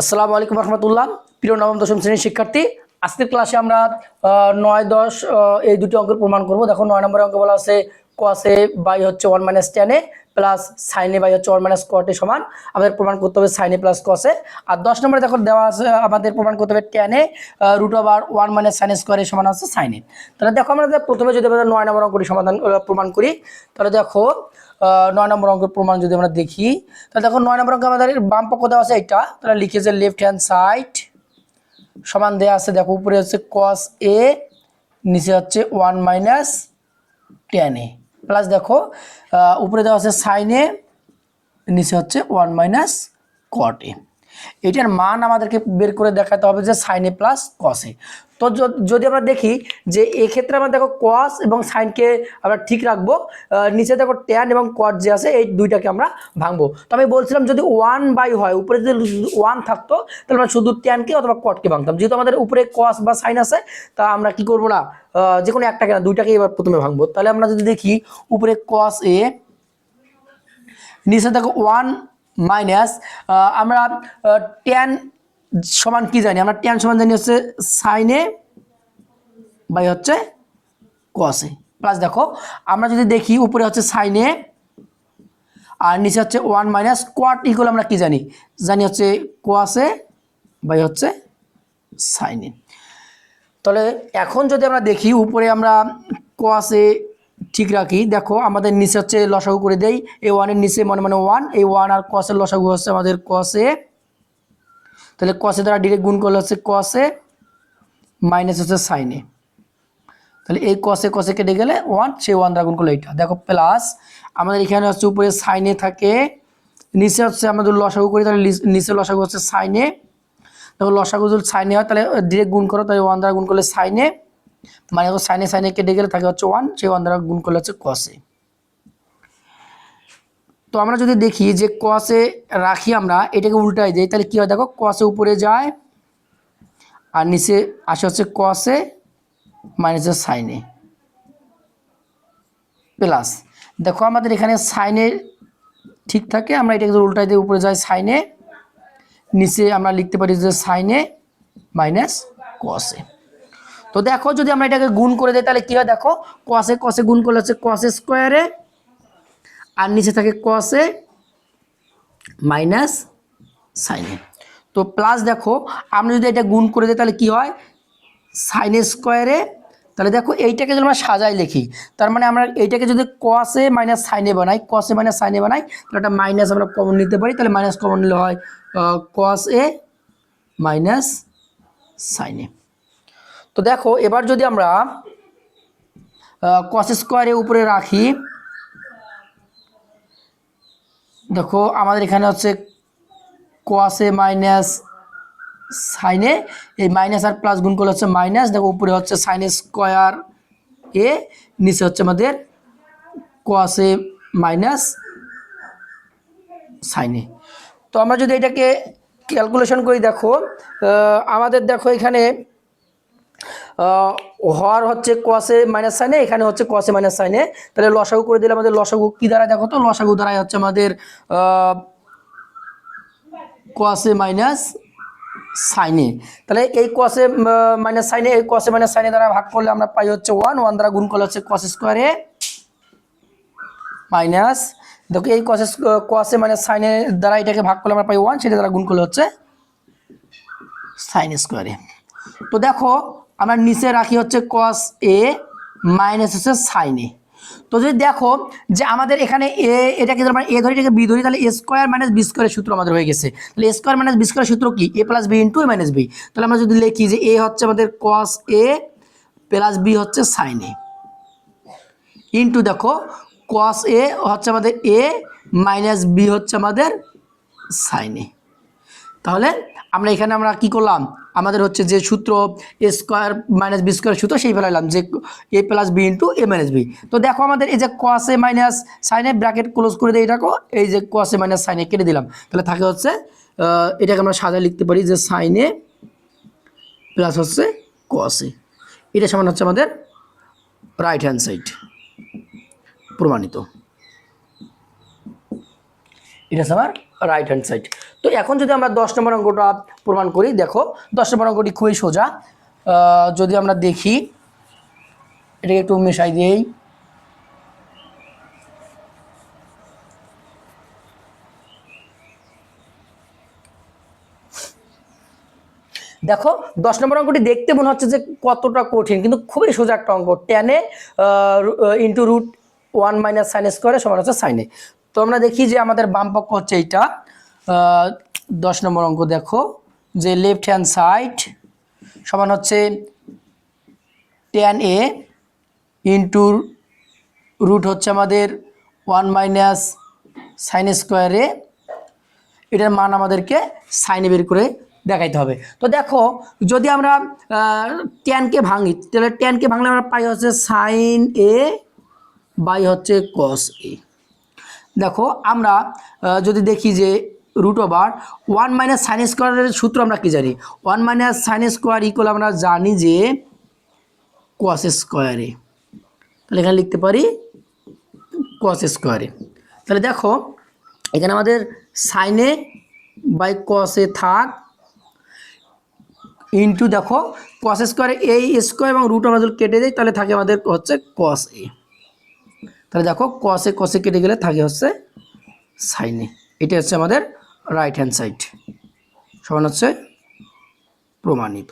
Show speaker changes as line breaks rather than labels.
আসসালামু আলাইকুম রহমতুল্লাহ। প্রিয় নবম দশম শ্রেণীর শিক্ষার্থী, আজকের ক্লাসে আমরা 9, 10 এই দুটি অঙ্কের প্রমাণ করব। দেখো 9 নম্বরের অঙ্ক বলা আছে cos a বাই হচ্ছে 1 - tan a plus sin a by হচ্ছে 1 - cot a সমান আমাদের প্রমাণ করতে হবে sin a plus cos a। আর 10 নম্বরে দেখো দেওয়া আছে আমাদের প্রমাণ করতে হবে tan a √1 - sin a square সমান আছে sin a। তাহলে দেখো আমরা প্রথমে যদি আমরা 9 নম্বর অঙ্কটি সমাধান প্রমাণ করি, তাহলে দেখো 9 নম্বর অঙ্কের প্রমাণ যদি আমরা দেখি, তাহলে দেখো 9 নম্বর অঙ্কে আমাদের বাম পক্ষ দেওয়া আছে এটা, তাহলে লিখেছে লেফট হ্যান্ড সাইড সমান দেওয়া আছে। দেখো উপরে হচ্ছে cos a, নিচে হচ্ছে 1 - tan a প্লাস দেখো উপরে দেওয়া আছে sin a, নিচে হচ্ছে 1 - cot a। এটার মান আমাদেরকে বের করে দেখাতে হবে যে sin a plus cos a। তো যদি আমরা দেখি যে এই ক্ষেত্রে আমরা দেখো cos এবং sin কে আমরা ঠিক রাখবো, নিচে দেখো tan এবং cot যে আছে এই দুইটাকে আমরা ভাঙবো। তো আমি বলছিলাম যদি 1 হয়, উপরে যদি 1 থাকতো তাহলে আমরা শুধু tan কে অথবা cot কে ভাঙতাম। যেহেতু আমাদের উপরে cos বা sin আছে, তা আমরা কি করবো না, যে কোনো একটাকে না দুইটাকে এবার প্রথমে ভাঙবো। তাহলে আমরা যদি দেখি উপরে cos a, নিচে দেখো 1 মাইনাস আমরা tan সমান কি জানি, আমরা tan সমান জানি হচ্ছে sin a বাই হচ্ছে cos a প্লাস দেখো আমরা যদি দেখি উপরে হচ্ছে sin a আর নিচে হচ্ছে 1 - cot ইকুয়াল আমরা কি জানি, জানি হচ্ছে cos a বাই হচ্ছে sin a। তাহলে এখন যদি আমরা দেখি উপরে আমরা cos a ঠিক রাখি, দেখো আমাদের নিচে হচ্ছে লসাগু করে দেই, এই 1 এর নিচে মনে 1, এই 1 আর cos এর লসাগু হচ্ছে আমাদের cos a। তাহলে cos a দ্বারা ডাইরেক্ট গুণ করলে হচ্ছে cos a মাইনাস হচ্ছে sin a। তাহলে এই cos a কেটে গেলে 1, সেই 1 দ্বারা গুণ করলে এইটা দেখো প্লাস আমাদের এখানে হচ্ছে উপরে sin a থাকে, নিচে হচ্ছে আমাদের লসাগু করি, তাহলে নিচে লসাগু হচ্ছে sin a। দেখো লসাগু যদি sin a হয় তাহলে ডাইরেক্ট গুণ করো, তাহলে 1 দ্বারা গুণ করলে sin a, মানে sin a কেটে গেলে থাকে হচ্ছে 1, সেই 1 দ্বারা গুণ করলে হচ্ছে cos a। তো আমরা যদি দেখি যে cos a রাখি, আমরা এটাকে উল্টাই দিই, তাহলে কি হয় দেখো cos a উপরে যায় আর নিচে আসে হচ্ছে cos a minus sin a plus দেখো আমাদের এখানে sin a ঠিক থাকে, আমরা এটাকে উল্টাই দিয়ে উপরে যায় sin a, নিচে আমরা লিখতে পারি যে sin a minus cos a। তো দেখো যদি আমরা এটাকে গুণ করে দিই তাহলে কি হয় দেখো cos a গুণ করলে হচ্ছে cos a স্কয়ারে আর নিচে থাকে cos a minus sin a। তো প্লাস দেখো আমরা যদি এটা গুণ করে দিই তাহলে কি হয় sin a স্কয়ারে, তাহলে দেখো এইটাকে যদি আমরা সাজাই লিখি, তার মানে আমরা এইটাকে যদি cos a minus sin a বানাই, cos a minus sin a বানাই, তাহলে একটা মাইনাস আমরা কমন নিতে পারি, তাহলে মাইনাস কমন নিলে হয় cos a minus sin a। তো দেখো এবার যদি আমরা cos স্কয়ারের উপরে রাখি, দেখো আমাদের এখানে হচ্ছে cos a minus sin a, এই মাইনাস আর প্লাস গুণ করলে হচ্ছে মাইনাস, দেখো উপরে হচ্ছে sin a স্কয়ার a, নিচে হচ্ছে আমাদের cos a minus sin a। তো আমরা যদি এটাকে ক্যালকুলেশন করি, দেখো আমাদের দেখো এখানে হর হচ্ছে cos a minus sin a, এখানে হচ্ছে cos a minus sin a, তাহলে লসাগু করে দিলে আমাদের লসাগু কি দাঁড়ায় দেখো, তো লসাগু দাঁড়ায় হচ্ছে আমাদের cos a minus sin a। তাহলে এই cos a minus sin a, এই cos a minus sin a দ্বারা ভাগ করলে আমরা পাই হচ্ছে 1 দ্বারা গুণ করলে হচ্ছে cos স্কয়ার a মাইনাস দেখো এই cos a minus sin a দ্বারা এটাকে ভাগ করলে আমরা পাই 1, সেটা দ্বারা গুণ করলে হচ্ছে sin স্কয়ার a। তো দেখো আমরা নিচে রাখি হচ্ছে cos a মাইনাস হচ্ছে sin a। তো যদি দেখো যে আমাদের এখানে a, এটাকে যদি আমরা a ধরি, এটাকে b ধরি, তাহলে a স্কয়ার মাইনাস b স্কয়ারের সূত্র আমাদের হয়ে গেছে। তাহলে a স্কয়ার মাইনাস b স্কয়ারের সূত্র কি, a plus b into a minus b। তাহলে আমরা যদি লিখি যে a হচ্ছে আমাদের cos a প্লাস b হচ্ছে sin a ইন্টু দেখো cos a হচ্ছে আমাদের a মাইনাস b হচ্ছে আমাদের sin a। তাহলে আমরা এখানে আমরা কি করলাম, আমাদের হচ্ছে যে সূত্র a square minus b square সূত্র সেই ফেলাইলাম যে a plus b into a minus b। তো দেখো আমাদের এই যে cos a minus sin a bracket close করে দিই, এটাকে এই যে cos a minus sin a কেটে দিলাম, তাহলে থাকে হচ্ছে এটাকে আমরা সাজায় লিখতে পারি যে sin a প্লাস হচ্ছে cos a, এটা সমান হচ্ছে আমাদের রাইট হ্যান্ড সাইড প্রমাণিত। এটা হচ্ছে আমার রাইট হ্যান্ড সাইড। তো এখন যদি আমরা 10 নম্বর অঙ্কটা প্রমাণ করি, দেখো 10 নম্বর অঙ্কটি খুবই সোজা। যদি আমরা দেখি, এটাকে একটু মেশাই দিই। দেখো 10 নম্বর অঙ্কটি দেখতে মনে হচ্ছে যে কতটা কঠিন, কিন্তু খুবই সোজা একটা অঙ্ক। টেনে ইন্টু রুট 1 মাইনাস সাইন স্কোয়ারে সমান হচ্ছে সাইনে। তো আমরা দেখি যে আমাদের বাম পক্ষ হচ্ছে এইটা। 10 নম্বর অঙ্ক দেখো যে লেফট হ্যান্ড সাইড সমান হচ্ছে টেন এ ইন্টু রুট হচ্ছে আমাদের 1 মাইনাস সাইন স্কোয়ারে, এটার মান আমাদেরকে সাইনে বের করে দেখাইতে হবে। তো দেখো যদি আমরা টেনকে ভাঙি, তাহলে টেনকে ভাঙলে আমরা পাই হচ্ছে সাইন এ বাই হচ্ছে কস এ। দেখো আমরা যদি দেখি যে রুট ওভার 1 মাইনাস সাইন স্কোয়ারের সূত্র আমরা কি জানি, 1 মাইনাস সাইন স্কোয়ার ইকুয়াল আমরা জানি যে কস স্কোয়ারে, তাহলে এখানে লিখতে পারি কস স্কোয়ারে। তাহলে দেখো এখানে আমাদের সাইনে বাই কসে থাক ইন্টু দেখো কস স্কোয়ারে এই স্কোয়ার এবং রুট আমরা যদি কেটে দিই তাহলে থাকে আমাদের হচ্ছে কস এ। তাহলে দেখো কসে কসে কেটে গেলে থাকে হচ্ছে সাইনে। এটা হচ্ছে আমাদের রাইট হ্যান্ড সাইড, সমান হচ্ছে প্রমাণিত।